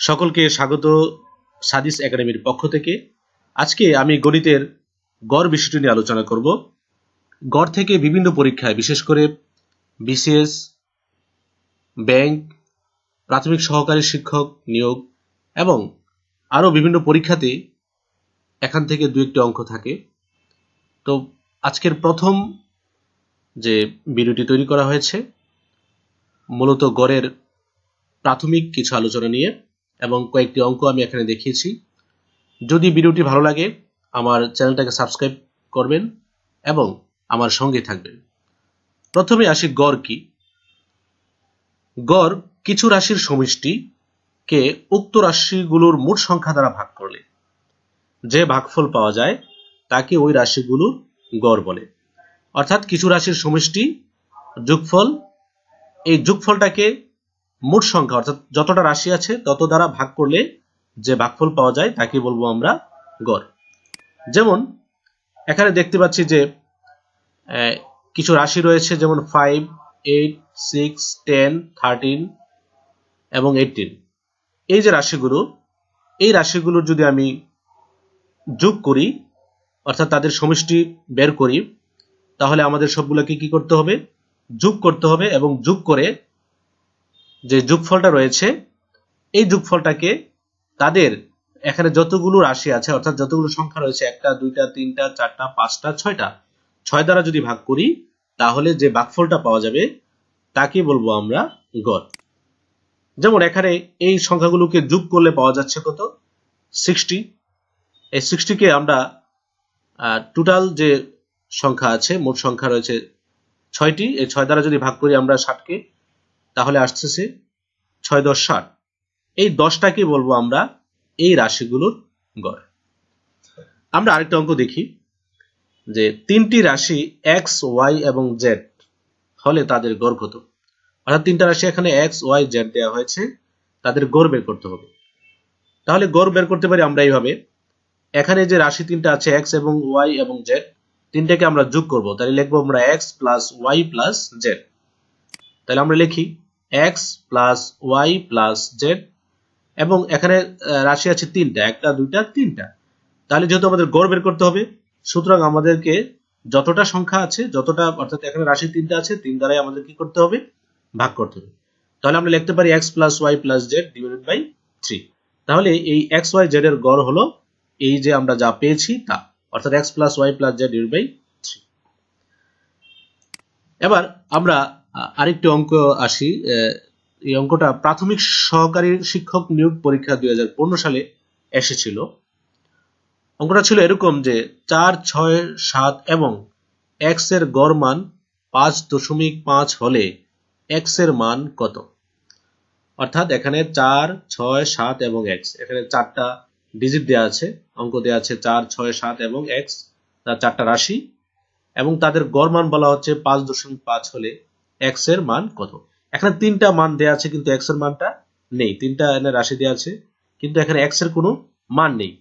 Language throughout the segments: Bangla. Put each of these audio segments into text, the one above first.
সকলকে স্বাগত সাদিস একাডেমির পক্ষ থেকে। আজকে আমি গণিতের গড় বিষয়টি নিয়ে আলোচনা করব। গড় থেকে বিভিন্ন পরীক্ষায়, বিশেষ করে বিসিএস, ব্যাংক, প্রাথমিক সহকারী শিক্ষক নিয়োগ এবং আরও বিভিন্ন পরীক্ষাতে এখান থেকে দু একটি অঙ্ক থাকে। তো আজকের প্রথম যে ভিডিওটি তৈরি করা হয়েছে মূলত গড়ের প্রাথমিক কিছু আলোচনা নিয়ে এবং কয়েকটি অঙ্ক আমি এখানে দেখিয়েছি। যদি ভিডিওটি ভালো লাগে আমার চ্যানেলটাকে সাবস্ক্রাইব করবেন এবং আমার সঙ্গে থাকবেন। প্রথমে আসি, গড় কি? গড় কিছু রাশির সমষ্টিকে উক্ত রাশিগুলোর মোট সংখ্যা দ্বারা ভাগ করলে যে ভাগফল পাওয়া যায় তাকে ওই রাশিগুলোর গড় বলে। অর্থাৎ কিছু রাশির সমষ্টি যোগফল, এই যোগফলটাকে মোট সংখ্যা অর্থাৎ যতটা রাশি আছে তত দ্বারা ভাগ করলে যে ভাগফল পাওয়া যায় তাকে বলবো আমরা গড়। যেমন এখানে দেখতে পাচ্ছি যে কিছু রাশি রয়েছে, যেমন 5, 8, 6, 10, 13 এবং 18। এই যে রাশিগুলো, এই রাশিগুলোর যদি আমি যোগ করি অর্থাৎ তাদের সমষ্টি বের করি, তাহলে আমাদের সবগুলোকে কি করতে হবে? যোগ করতে হবে এবং যোগ করে যে যোগফলটা রয়েছে এই যোগফলটাকে তাদের এখানে যতগুলো রাশি আছে অর্থাৎ যতগুলো সংখ্যা রয়েছে, 1টা 2টা 3টা 4টা 5টা 6টা, 6 দ্বারা যদি ভাগ করি তাহলে যে ভাগফলটা পাওয়া যাবে তাকে বলবো আমরা গড়। যেমন এখানে এই সংখ্যাগুলোকে যোগ করলে পাওয়া যাচ্ছে কত? 60। এই 60 কে আমরা টোটাল যে সংখ্যা আছে, মোট সংখ্যা রয়েছে 6টি, এই 6 দ্বারা যদি ভাগ করি আমরা 60কে, তাহলে আসতেছে 6 10 60। এই 10টাকে বলবো আমরা এই রাশিগুলোর গড়। আমরা আরেকটা অঙ্ক দেখি যে 3টি রাশি x, y এবং z হলে তাদের গড় কত? অর্থাৎ 3টা রাশি এখানে x, y, z দেওয়া হয়েছে, তাদের গড় বের করতে হবে। তাহলে গড় বের করতে পারি আমরা এইভাবে, এখানে যে রাশি 3টা আছে x এবং y এবং z, তিনটাকে আমরা যোগ করব, তাহলে লিখবো আমরা x plus y plus z। তাহলে আমরা লিখি x plus y plus z এবং এখানে রাশি আছে 3টা, 1টা 2টা 3টা। তাহলে যেহেতু আমাদের গড় বের করতে হবে, সুতরাং আমাদেরকে যতটা সংখ্যা আছে, যতটা অর্থাৎ এখানে রাশি 3টা আছে, 3 দ্বারাই আমাদের কি করতে হবে? ভাগ করতে হবে। তাহলে আমরা লিখতে পারি x plus y plus z divided by 3। তাহলে এই x y z এর গড় হলো এই যে আমরা যা পেয়েছি তা, অর্থাৎ x plus y plus z divided by 3। এবার আমরা আরেকটি অঙ্ক আসি। এই অঙ্কটা প্রাথমিক সহকারী শিক্ষক নিয়োগ পরীক্ষা 2015 সালে এসেছিল। অঙ্কটা ছিল এরকম যে 4, 6, 7 এবং x এর গড় মান 5.5 হলে x এর মান কত? অর্থাৎ এখানে 4, 6, 7 এবং x, এখানে 4টা ডিজিট দেওয়া আছে, অঙ্ক দেওয়া আছে 4, 6, 7 এবং x, তার 4টা রাশি এবং তাদের গড় মান বলা হচ্ছে 5.5 হলে x এর মান কত? এখানে 3টা মান দেওয়া আছে কিন্তু x এর মানটা নেই, 3টা রাশি দেওয়া আছে কিন্তু এখানে x এর কোনো মান নেই।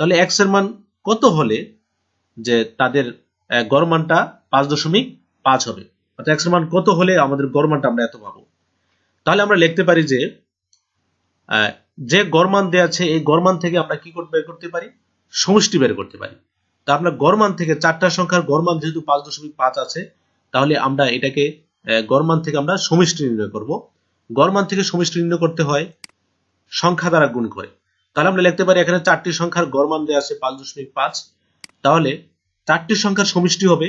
তাহলে x এর মান কত হলে যে তাদের গড় মানটা 5.5 হবে, অর্থাৎ x এর মান কত হলে আমাদের গড় মানটা আমরা এত পাবো? তাহলে আমরা লিখতে পারি যে গড় মান দেওয়া আছে এই গড় মান থেকে আমরা কি বের করতে পারি? সমষ্টি বের করতে পারি। তা আমরা গড় মান থেকে 4টা সংখ্যার গড় মান যেহেতু 5.5 আছে, তাহলে আমরা এটাকে গড় মান থেকে আমরা সমষ্টি নির্ণয় করব। গড় মান থেকে সমষ্টি নির্ণয় করতে হয় সংখ্যা দ্বারা গুণ করে। তাহলে আমরা লিখতে পারি এখানে 4টি সংখ্যার গড় মান দেওয়া আছে 5.5, তাহলে 4টি সংখ্যার সমষ্টি হবে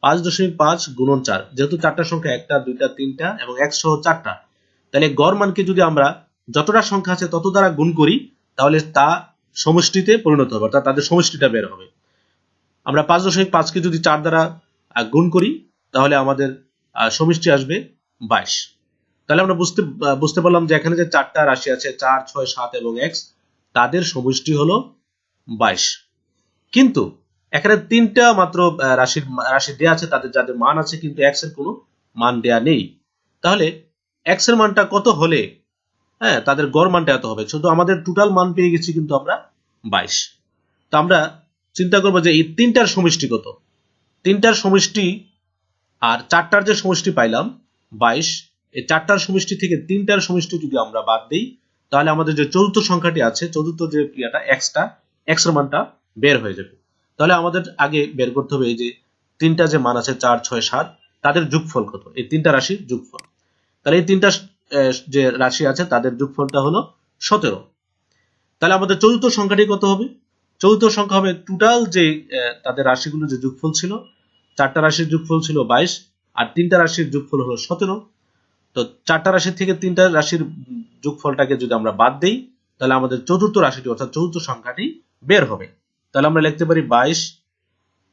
5.5 গুণন 4, যেহেতু 4টা সংখ্যা 1টা 2টা 3টা এবং x সহ 4টা, তাহলে গড় মানকে যদি আমরা যতটা সংখ্যা আছে তত দ্বারা গুণ করি তাহলে তা সমষ্টিতে পরিণত হবে, অর্থাৎ তাদের সমষ্টিটা বের হবে। আমরা 5.5কে যদি 4 দ্বারা গুণ করি তাহলে আমাদের সমষ্টি আসবে 22। তাহলে আমরা বুঝতে পারলাম যে এখানে যে 4টা রাশি আছে 4, 6, 7 এবং x, তাদের সমষ্টি হলো 22। কিন্তু এখানে 3টা মাত্র রাশি দেয়া আছে, তাদের যাদের মান আছে, কিন্তু x এর কোনো মান দেয়া নেই। তাহলে x এর মানটা কত হলে তাদের গড় মানটা এত হবে? শুধু আমাদের টোটাল মান পেয়ে গেছি কিন্তু আমরা 22। তো আমরা চিন্তা করব যে এই 3টার সমষ্টি কত? 3টার সমষ্টি আর 4টার যে সমষ্টি পাইলাম 22, এই 4টার সমষ্টি থেকে 3টার সমষ্টি যদি আমরা বাদ দেই তাহলে আমাদের যে চতুর্থ সংখ্যাটি আছে, চতুর্থ যে ক্রিয়াটা এক্সটা, এক্স এর মানটা বের হয়ে যাবে। তাহলে আমাদের আগে বের করতে হবে এই যে তিনটা যে মান আছে 4, 6, 7, তাদের যোগফল কত, এই তিনটা রাশির যোগফল। তাহলে এই তিনটা যে রাশি আছে তাদের যোগফলটা হলো 17। তাহলে আমাদের চতুর্থ সংখ্যাটি কত হবে? চতুর্থ সংখ্যা হবে টোটাল যে তাদের রাশিগুলো যে যোগফল ছিল, চারটা রাশির যোগফল ছিল 22 আর তিনটা রাশির যোগফল হলো 17। তো চারটা রাশি থেকে তিনটা রাশির যোগফলটাকে যদি আমরা বাদ দেই তাহলে আমাদের চতুর্থ রাশিটি অর্থাৎ চতুর্থ সংখ্যাটি বের হবে। তাহলে আমরা লিখতে পারি 22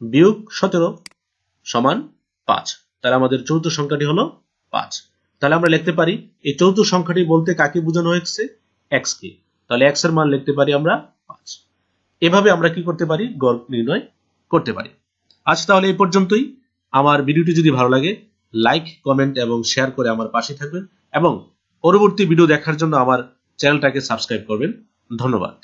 বিয়োগ 17 সমান 5। তাহলে আমাদের চতুর্থ সংখ্যাটি হলো 5। তাহলে আমরা লিখতে পারি এই চতুর্থ সংখ্যাটি বলতে কাকে বোঝানো হয়েছে? x কে। তাহলে x এর মান লিখতে পারি আমরা 5। এভাবে আমরা কি করতে পারি? গড় নির্ণয় করতে পারি। আজ তাহলে এই পর্যন্তই। আমার ভিডিওটি যদি ভালো লাগে লাইক, কমেন্ট এবং শেয়ার করে আমার পাশে থাকবেন এবং পরবর্তী ভিডিও দেখার জন্য আমার চ্যানেলটাকে সাবস্ক্রাইব করবেন। ধন্যবাদ।